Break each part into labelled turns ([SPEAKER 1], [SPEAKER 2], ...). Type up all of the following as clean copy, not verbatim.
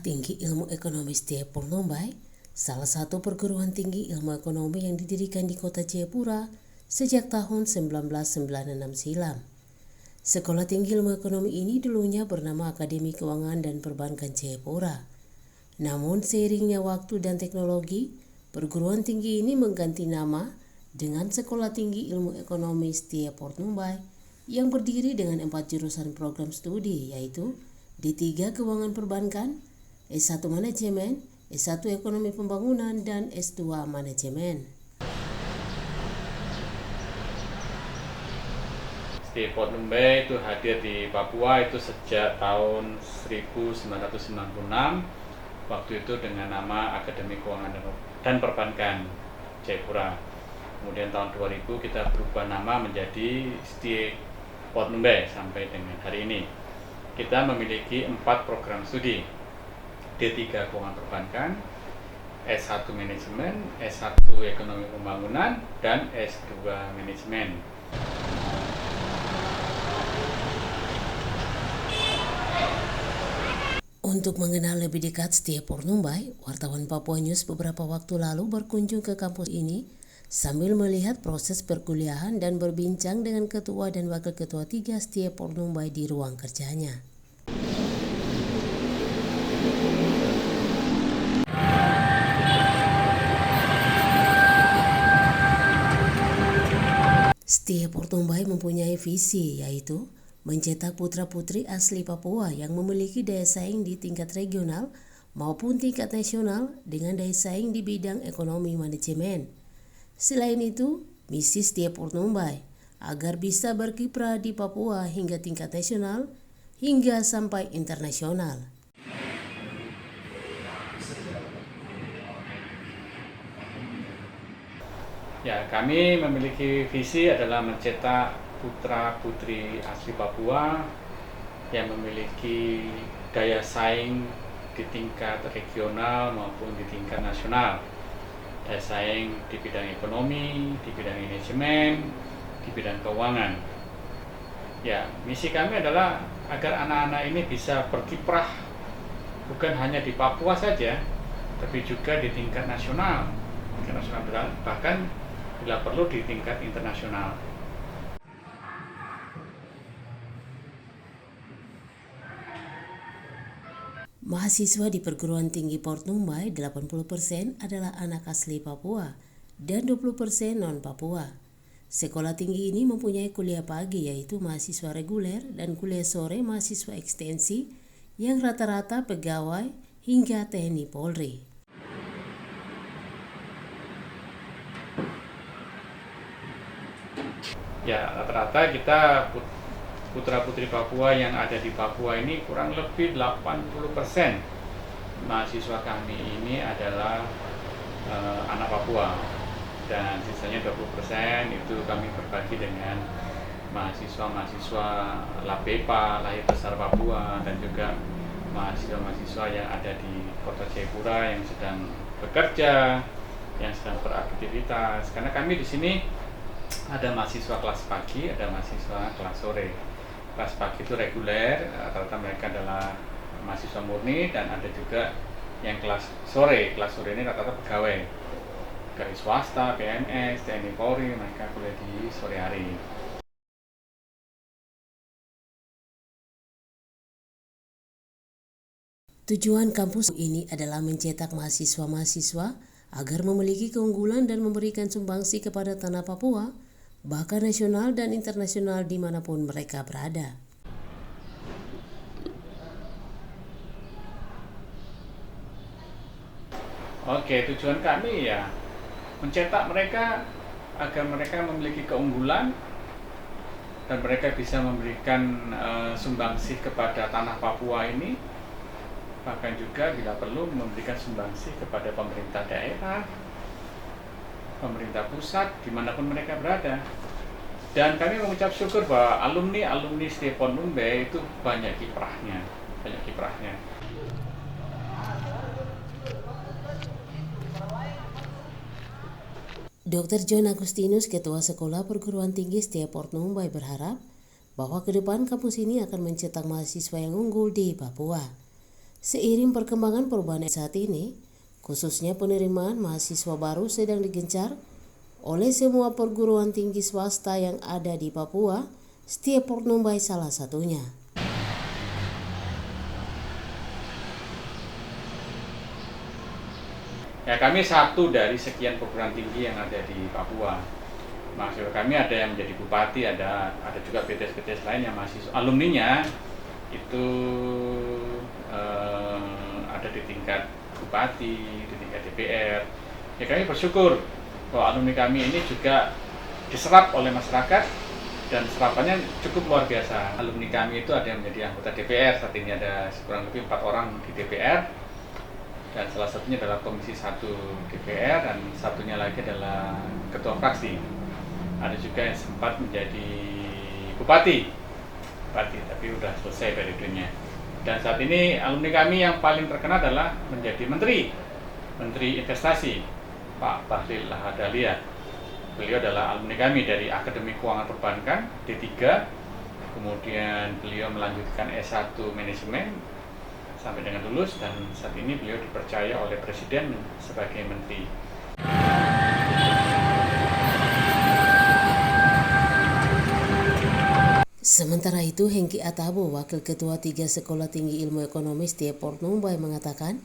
[SPEAKER 1] Tinggi Ilmu Ekonomi Jayapura Mumbai, salah satu perguruan tinggi ilmu ekonomi yang didirikan di kota Jayapura sejak tahun 1996 silam. Sekolah Tinggi Ilmu Ekonomi ini dulunya bernama Akademi Keuangan dan Perbankan Jayapura. Namun seiringnya waktu dan teknologi, perguruan tinggi ini mengganti nama dengan Sekolah Tinggi Ilmu Ekonomi Jayapura Mumbai yang berdiri dengan 4 jurusan program studi, yaitu D3 Keuangan Perbankan, S1 Manajemen, S1 Ekonomi Pembangunan, dan S2 Manajemen.
[SPEAKER 2] Jayapura Mumbai itu hadir di Papua itu sejak tahun 1996, waktu itu dengan nama Akademi Keuangan dan Perbankan Jayapura. Kemudian tahun 2000 kita berubah nama menjadi Jayapura Mumbai sampai dengan hari ini. Kita memiliki 4 program studi, D3 Keuangan Perbankan, S1 Manajemen, S1 Ekonomi Pembangunan, dan S2 Manajemen.
[SPEAKER 1] Untuk mengenal lebih dekat Jayapura Mumbai, wartawan Papua News beberapa waktu lalu berkunjung ke kampus ini sambil melihat proses perkuliahan dan berbincang dengan ketua dan wakil ketua 3 Jayapura Mumbai di ruang kerjanya. Jayapura Mumbai mempunyai visi, yaitu mencetak putra-putri asli Papua yang memiliki daya saing di tingkat regional maupun tingkat nasional dengan daya saing di bidang ekonomi manajemen. Selain itu, misi Jayapura Mumbai agar bisa berkiprah di Papua hingga tingkat nasional hingga sampai internasional.
[SPEAKER 2] Ya, kami memiliki visi adalah mencetak putra-putri asli Papua yang memiliki daya saing di tingkat regional maupun di tingkat nasional. Daya saing di bidang ekonomi, di bidang manajemen, di bidang keuangan. Ya, misi kami adalah agar anak-anak ini bisa berkiprah bukan hanya di Papua saja, tapi juga di tingkat nasional, bahkan bila perlu di tingkat internasional.
[SPEAKER 1] Mahasiswa di perguruan tinggi Port Mumbai 80% adalah anak asli Papua dan 20% non-Papua. Sekolah tinggi ini mempunyai kuliah pagi, yaitu mahasiswa reguler, dan kuliah sore mahasiswa ekstensi yang rata-rata pegawai hingga TNI Polri.
[SPEAKER 2] Ya, rata-rata kita putra-putri Papua yang ada di Papua ini kurang lebih 80% mahasiswa kami ini adalah anak Papua, dan sisanya 20% itu kami berbagi dengan mahasiswa-mahasiswa LAPEPA, lahir besar Papua, dan juga mahasiswa-mahasiswa yang ada di kota Jayapura yang sedang bekerja, yang sedang beraktivitas. Karena kami di sini ada mahasiswa kelas pagi, ada mahasiswa kelas sore. Kelas pagi itu reguler, rata-rata mereka adalah mahasiswa murni, dan ada juga yang kelas sore. Kelas sore ini rata-rata pegawai swasta, PNS, TNI Polri, mereka kuliah di sore hari.
[SPEAKER 1] Tujuan kampus ini adalah mencetak mahasiswa-mahasiswa agar memiliki keunggulan dan memberikan sumbangsi kepada tanah Papua, bahkan nasional dan internasional dimanapun mereka berada.
[SPEAKER 2] Oke, tujuan kami ya mencetak mereka agar mereka memiliki keunggulan dan mereka bisa memberikan sumbangsi kepada tanah Papua ini, bahkan juga bila perlu memberikan sumbangsi kepada pemerintah daerah, pemerintah pusat, dimanapun mereka berada. Dan kami mengucap syukur bahwa alumni Jayapura Mumbai itu banyak kiprahnya.
[SPEAKER 1] Dr. John Agustinus, Ketua Sekolah Perguruan Tinggi Jayapura Mumbai, berharap bahwa ke depan kampus ini akan mencetak mahasiswa yang unggul di Papua. Seiring perkembangan perubahan saat ini, khususnya penerimaan mahasiswa baru sedang digencar oleh semua perguruan tinggi swasta yang ada di Papua, Setia Pornumbai salah satunya.
[SPEAKER 2] Ya, kami satu dari sekian perguruan tinggi yang ada di Papua. Mahasiswa kami ada yang menjadi bupati, ada juga BTS-BTS lain yang mahasiswa alumninya itu ada di tingkat bupati, di tingkat DPR. Ya, kami bersyukur bahwa alumni kami ini juga diserap oleh masyarakat dan serapannya cukup luar biasa. Alumni kami itu ada yang menjadi anggota DPR, saat ini ada kurang lebih 4 orang di DPR, dan salah satunya adalah Komisi 1 DPR dan satunya lagi adalah Ketua Fraksi. Ada juga yang sempat menjadi bupati, tapi udah selesai periodenya. Dan saat ini alumni kami yang paling terkenal adalah menjadi Menteri Investasi, Pak Bahlil Lahadalia. Beliau adalah alumni kami dari Akademi Keuangan Perbankan D3, kemudian beliau melanjutkan S1 Manajemen sampai dengan lulus, dan saat ini beliau dipercaya oleh Presiden sebagai Menteri.
[SPEAKER 1] Sementara itu, Hengki Atabo, Wakil Ketua 3 Sekolah Tinggi Ilmu Ekonomi Setia Pornumbai mengatakan,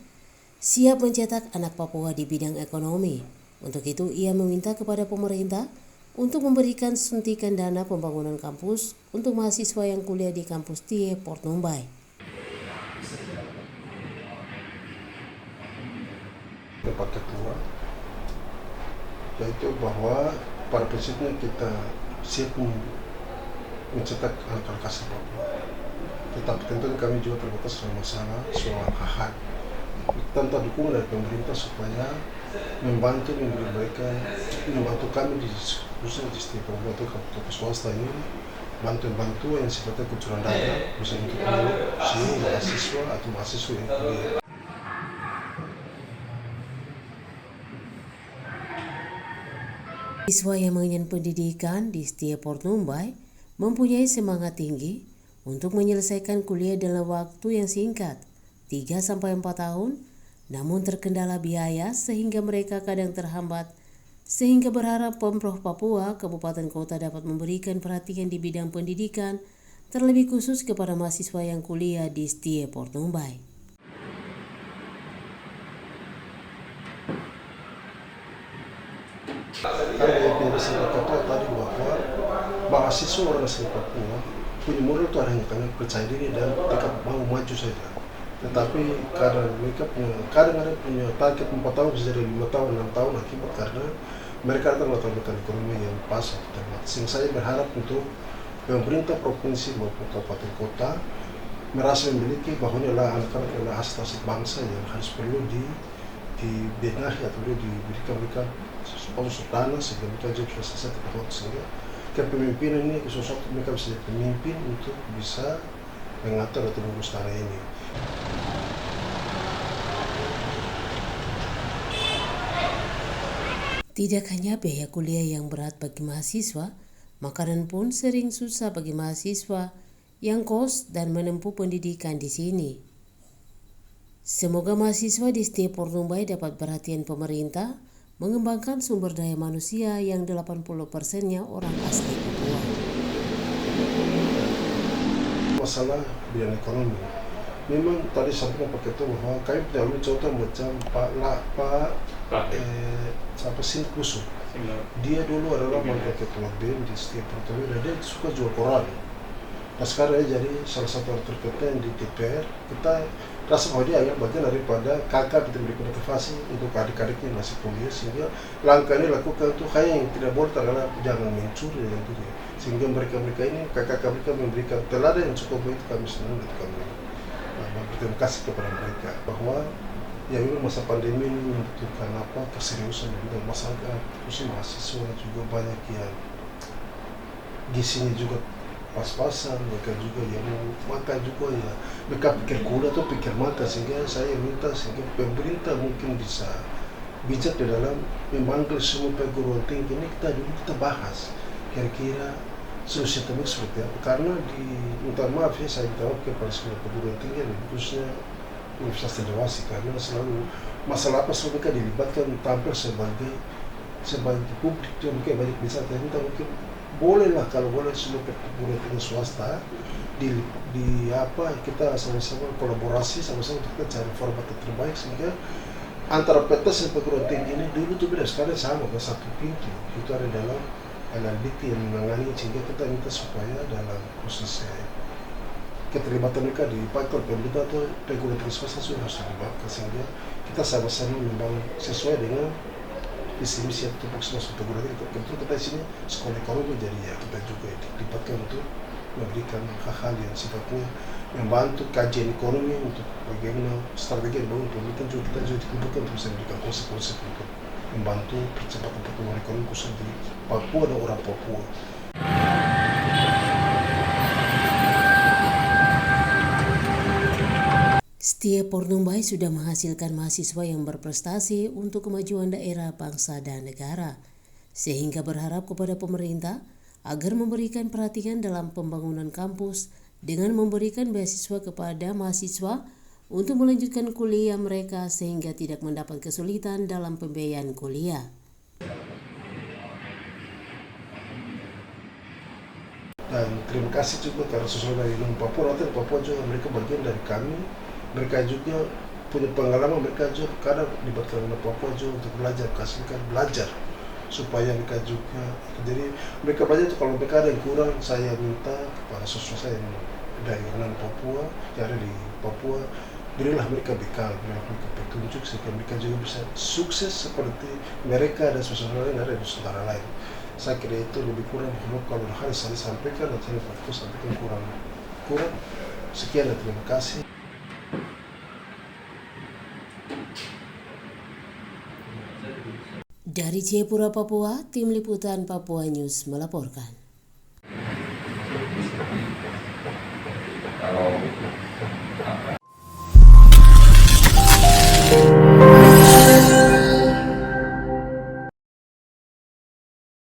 [SPEAKER 1] siap mencetak anak Papua di bidang ekonomi. Untuk itu, ia meminta kepada pemerintah untuk memberikan suntikan dana pembangunan kampus untuk mahasiswa yang kuliah di kampus Setia Pornumbai.
[SPEAKER 3] Pak Ketua, yaitu bahwa pada prinsipnya kita siap mencetak anak-anak asal Papua. Tetapi tentu kami juga terbatas dalam masalah soal hak. Kita minta dukungan dari pemerintah supaya membantu kami di khususnya di setiap kampus swasta ini, bantu yang sifatnya kucuran dana bisa untuk mahasiswa atau mahasiswa yang kuliah.
[SPEAKER 1] Siswa yang mengenyam pendidikan di Setia Pornumbai mempunyai semangat tinggi untuk menyelesaikan kuliah dalam waktu yang singkat, 3-4 tahun, namun terkendala biaya sehingga mereka kadang terhambat, sehingga berharap Pemprov Papua, Kabupaten Kota dapat memberikan perhatian di bidang pendidikan, terlebih khusus kepada mahasiswa yang kuliah di Setia Pornumbai.
[SPEAKER 3] Karena yang bisa berkata tadi bahwa mahasiswa orang asli Papua punya modal itu hanya karena percaya diri dan tetap mau maju saja. Tetapi kadang mereka ada punya target 4 tahun bisa jadi 5 tahun, 6 tahun akibat karena mereka ada latar ekonomi yang pas atau terbatas. Sehingga saya berharap untuk pemerintah provinsi maupun kabupaten kota merasa memiliki bahwa ini adalah anak-anak adalah aset bangsa yang harus perlu dibenahi atau perlu diberikan mereka sponsor dana sehingga mereka juga bisa selesai tepat waktu, sehingga kepemimpinan ini sesuatu mereka bisa jadi pemimpin untuk bisa mengatur atau mengurus tanah ini.
[SPEAKER 1] Tidak hanya biaya kuliah yang berat bagi mahasiswa, makanan pun sering susah bagi mahasiswa yang kos dan menempuh pendidikan di sini. Semoga mahasiswa di Setia Pornumbai dapat perhatian pemerintah mengembangkan sumber daya manusia yang 80%-nya orang asli Papua.
[SPEAKER 3] Masalah bidang ekonomi, memang tadi sampaikan Pak Ketua bahwa kami punya contoh macam Pak Sinkusu. Dia dulu adalah mantan ketua BEM di Setia Pornumbai dan dia suka jual koran. Nah sekarang dia jadi salah satu orang terkemudian di DPR. Kita rasa bahwa dia adalah bagian daripada kakak kita beri motivasi untuk adik-adiknya masih kuliah, sehingga langkah ini lakukan untuk hal yang tidak boleh adalah jangan mencuri dan itu, sehingga mereka ini kakak mereka memberikan teladan yang cukup baik. Kami senang dan kami berterima kasih kepada mereka bahwa ya memang masa pandemi ini membutuhkan keseriusan dan masyarakat, khususnya mahasiswa juga banyak yang gizinya juga pas-pasan, mereka juga yang makan juga ya mereka pikir kuda atau pikir makan, sehingga saya minta sehingga pemerintah mungkin bisa bijak di dalam memanggil semua perguruan tinggi ini, kita bahas kira-kira solusi terbaik seperti apa. Karena minta maaf ya, saya minta maaf kepada semua perguruan tinggi, khususnya Universitas Cendrawasih, karena selalu masalah apa selalu mereka dilibatkan tampil sebagai publik, juga mereka banyak bisa minta mungkin bolehlah kalau boleh semua perguruan tinggi swasta di apa kita sama-sama kolaborasi sama-sama untuk kita cari format yang terbaik sehingga antara PTS dan perguruan tinggi ini dulu tuh beda, sekarang sama ke satu pintu itu ada dalam LLDT yang menangani, sehingga kita minta supaya dalam proses keterlibatan mereka di faktor pemerintah atau regulator swasta sudah harus dilibatkan sehingga kita sama-sama membangun sesuai dengan visi misi atau tupoksi perguruan tinggi. Kebetulan kita di sini sekolah ekonomi, jadi ya kita juga dilibatkan untuk memberikan hal-hal yang sifatnya membantu kajian ekonomi untuk bagaimana strategi yang dibangun pemerintah, juga kita juga dilibatkan untuk bisa memberikan konsep-konsep untuk membantu percepatan pertumbuhan ekonomi khusus di Papua dan orang Papua.
[SPEAKER 1] Setia Pornumbai sudah menghasilkan mahasiswa yang berprestasi untuk kemajuan daerah, bangsa, dan negara, sehingga berharap kepada pemerintah agar memberikan perhatian dalam pembangunan kampus dengan memberikan beasiswa kepada mahasiswa untuk melanjutkan kuliah mereka sehingga tidak mendapat kesulitan dalam pembiayaan kuliah.
[SPEAKER 3] Dan terima kasih juga karena sesuai dari Papua, nanti Papua juga mereka bagian dari kami. Mereka juga punya pengalaman, mereka juga kadang dilibatkan dengan Papua juga untuk belajar, kasihkan belajar supaya mereka juga, jadi mereka belajar itu kalau mereka ada yang kurang, saya minta kepada sosok saya yang dari non Papua yang ada di Papua, berilah mereka bekal, berilah mereka petunjuk sehingga mereka juga bisa sukses seperti mereka dan saudara lain ada di saudara lain. Saya kira itu lebih kurang kalau hal saya sampaikan atau saya sampaikan kurang. Sekian dan terima kasih.
[SPEAKER 1] Dari Jayapura, Papua, Tim Liputan Papua News melaporkan.